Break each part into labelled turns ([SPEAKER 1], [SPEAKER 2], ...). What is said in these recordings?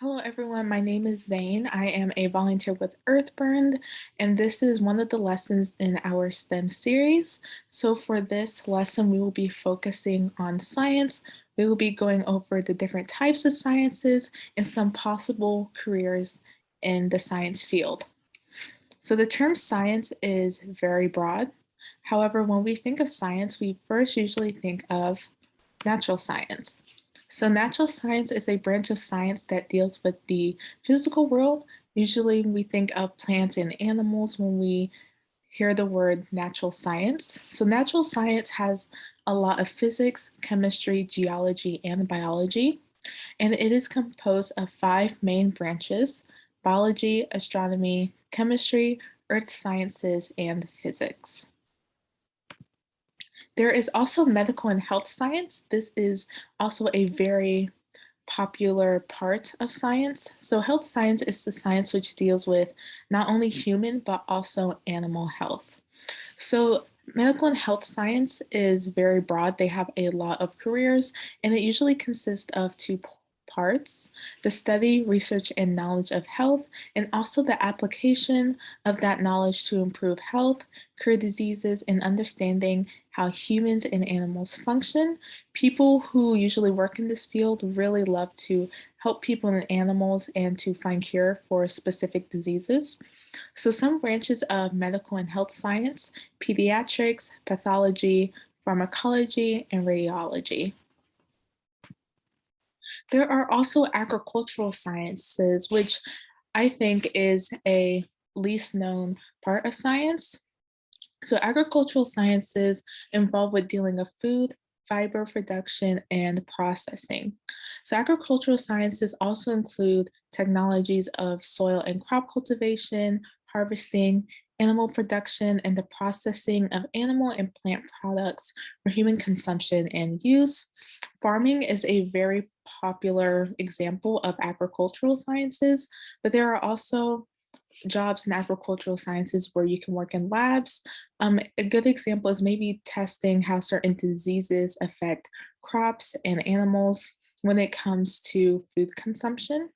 [SPEAKER 1] Hello, everyone. My name is Zane. I am a volunteer with Earthburned, and this is one of the lessons in our STEM series. So, for this lesson, we will be focusing on science. We will be going over the different types of sciences and some possible careers in the science field. So, the term science is very broad. However, when we think of science, we first usually think of natural science. So, natural science is a branch of science that deals with the physical world. Usually, we think of plants and animals when we hear the word natural science. So, natural science has a lot of physics, chemistry, geology, and biology. And it is composed of five main branches: biology, astronomy, chemistry, earth sciences, and physics. There is also medical and health science. This is also a very popular part of science. So, health science is the science which deals with not only human but also animal health. So, medical and health science is very broad. They have a lot of careers, and it usually consists of two parts: the study, research, and knowledge of health, and also the application of that knowledge to improve health, cure diseases, and understanding how humans and animals function. People who usually work in this field really love to help people and animals and to find cure for specific diseases. So, some branches of medical and health science: pediatrics, pathology, pharmacology, and radiology. There are also agricultural sciences, which I think is a least known part of science. So, agricultural sciences involve with dealing of food, fiber production, and processing. So, agricultural sciences also include technologies of soil and crop cultivation, harvesting, animal production, and the processing of animal and plant products for human consumption and use. Farming is a very popular example of agricultural sciences, but there are also jobs in agricultural sciences where you can work in labs. A good example is maybe testing how certain diseases affect crops and animals when it comes to food consumption.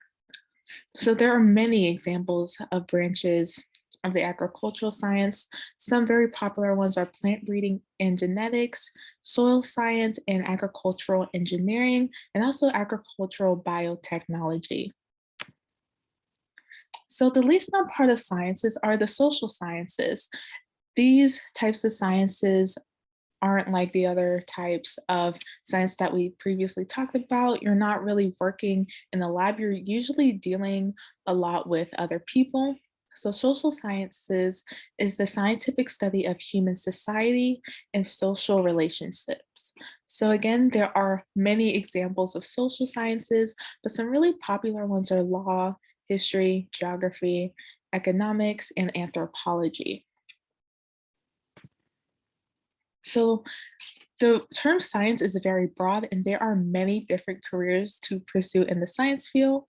[SPEAKER 1] So there are many examples of branches of the agricultural science. Some very popular ones are plant breeding and genetics, soil science and agricultural engineering, and also agricultural biotechnology. So the least known part of sciences are the social sciences. These types of sciences aren't like the other types of science that we previously talked about. You're not really working in a lab, you're usually dealing a lot with other people. So, social sciences is the scientific study of human society and social relationships. So, again, there are many examples of social sciences, but some really popular ones are law, history, geography, economics, and anthropology. So, the term science is very broad, and there are many different careers to pursue in the science field.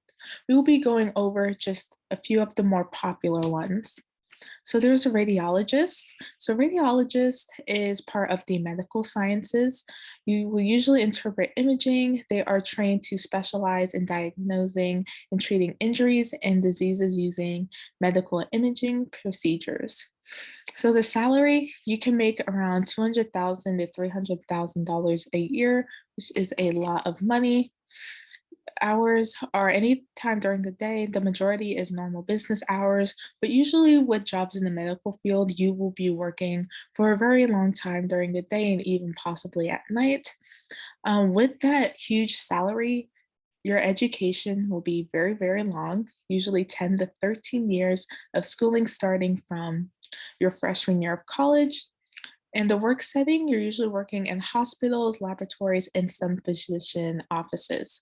[SPEAKER 1] We will be going over just a few of the more popular ones. So there's a radiologist. So radiologist is part of the medical sciences. You will usually interpret imaging. They are trained to specialize in diagnosing and treating injuries and diseases using medical imaging procedures. So the salary, you can make around $200,000 to $300,000 a year, which is a lot of money. Hours are any time during the day. The majority is normal business hours, but usually with jobs in the medical field, you will be working for a very long time during the day and even possibly at night. With that huge salary, your education will be very, very long, usually 10 to 13 years of schooling starting from your freshman year of college. In the work setting, you're usually working in hospitals, laboratories, and some physician offices.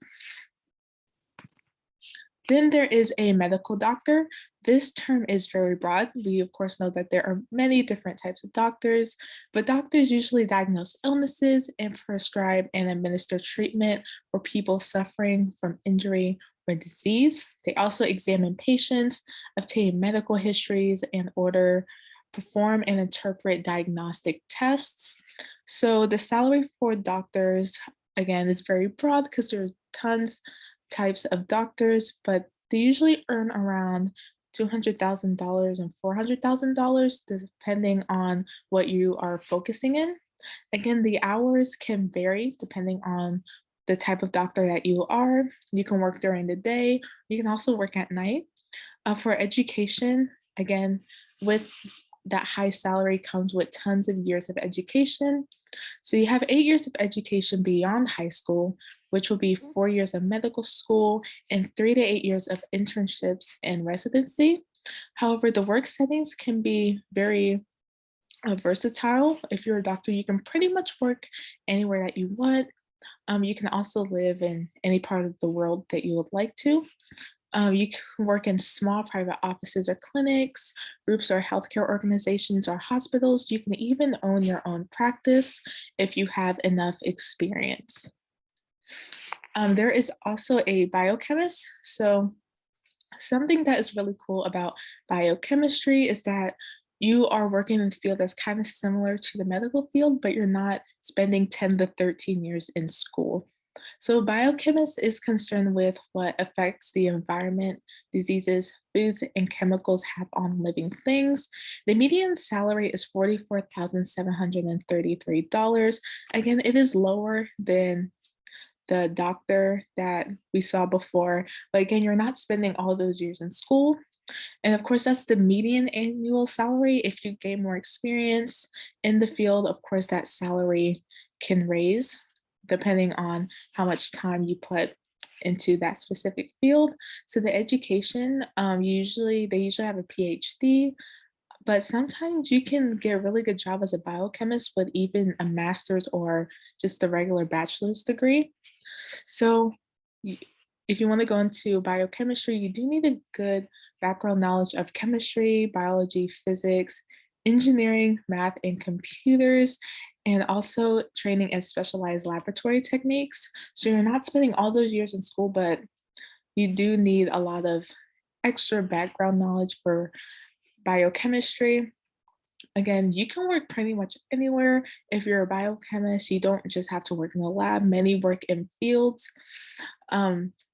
[SPEAKER 1] Then there is a medical doctor. This term is very broad. We, of course, know that there are many different types of doctors, but doctors usually diagnose illnesses and prescribe and administer treatment for people suffering from injury or disease. They also examine patients, obtain medical histories, and perform and interpret diagnostic tests. So the salary for doctors, again, is very broad because there are tons types of doctors, but they usually earn around $200,000 and $400,000 depending on what you are focusing in. Again, the hours can vary depending on the type of doctor that you are. You can work during the day, you can also work at night. For education, again, with that high salary comes with tons of years of education. So you have 8 years of education beyond high school, which will be 4 years of medical school and 3 to 8 years of internships and residency. However, the work settings can be very versatile. If you're a doctor, you can pretty much work anywhere that you want. You can also live in any part of the world that you would like to. You can work in small private offices or clinics, groups or healthcare organizations or hospitals. You can even own your own practice if you have enough experience. There is also a biochemist. So something that is really cool about biochemistry is that you are working in a field that's kind of similar to the medical field, but you're not spending 10 to 13 years in school. So, biochemist is concerned with what effects the environment, diseases, foods, and chemicals have on living things. The median salary is $44,733. Again, it is lower than the doctor that we saw before. But again, you're not spending all those years in school. And of course, that's the median annual salary. If you gain more experience in the field, of course, that salary can raise depending on how much time you put into that specific field. So the education, they usually have a PhD, but sometimes you can get a really good job as a biochemist with even a master's or just a regular bachelor's degree. So, y- if you want to go into biochemistry, you do need a good background knowledge of chemistry, biology, physics, engineering, math, and computers, and also training in specialized laboratory techniques. So, you're not spending all those years in school, but you do need a lot of extra background knowledge for biochemistry. Again, you can work pretty much anywhere. If you're a biochemist, you don't just have to work in the lab. Many work in fields.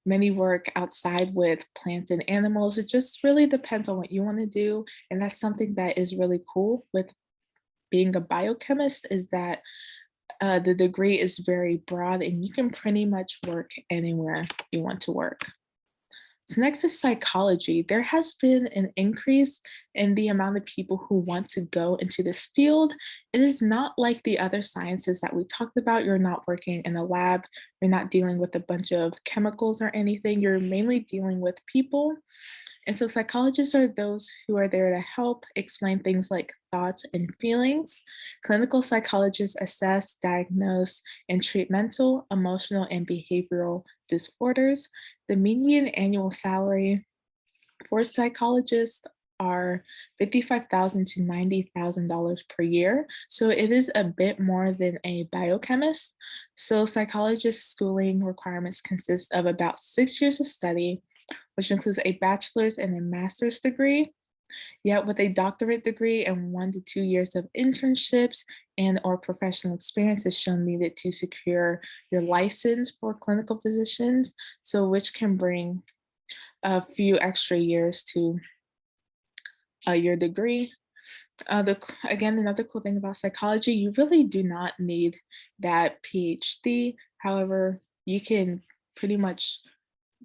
[SPEAKER 1] Many work outside with plants and animals. It just really depends on what you want to do. And that's something that is really cool with being a biochemist is that the degree is very broad and you can pretty much work anywhere you want to work. So next is psychology. There has been an increase in the amount of people who want to go into this field. It is not like the other sciences that we talked about. You're not working in a lab. You're not dealing with a bunch of chemicals or anything. You're mainly dealing with people. And so psychologists are those who are there to help explain things like thoughts and feelings. Clinical psychologists assess, diagnose, and treat mental, emotional, and behavioral disorders. The median annual salary for psychologists are $55,000 to $90,000 per year. So it is a bit more than a biochemist. So psychologist schooling requirements consist of about 6 years of study, which includes a bachelor's and a master's degree. Yet with a doctorate degree and 1 to 2 years of internships and or professional experience is shown needed to secure your license for clinical physicians, so which can bring a few extra years to your degree. Again, another cool thing about psychology, you really do not need that PhD. However, you can pretty much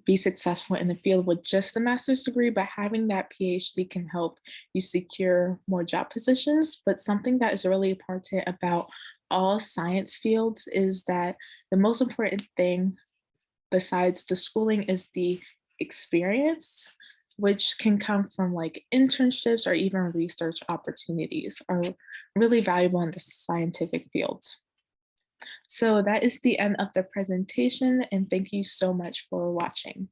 [SPEAKER 1] be successful in the field with just a master's degree, but having that PhD can help you secure more job positions. But something that is really important about all science fields is that the most important thing besides the schooling is the experience, which can come from like internships or even research opportunities are really valuable in the scientific fields. So that is the end of the presentation, and thank you so much for watching.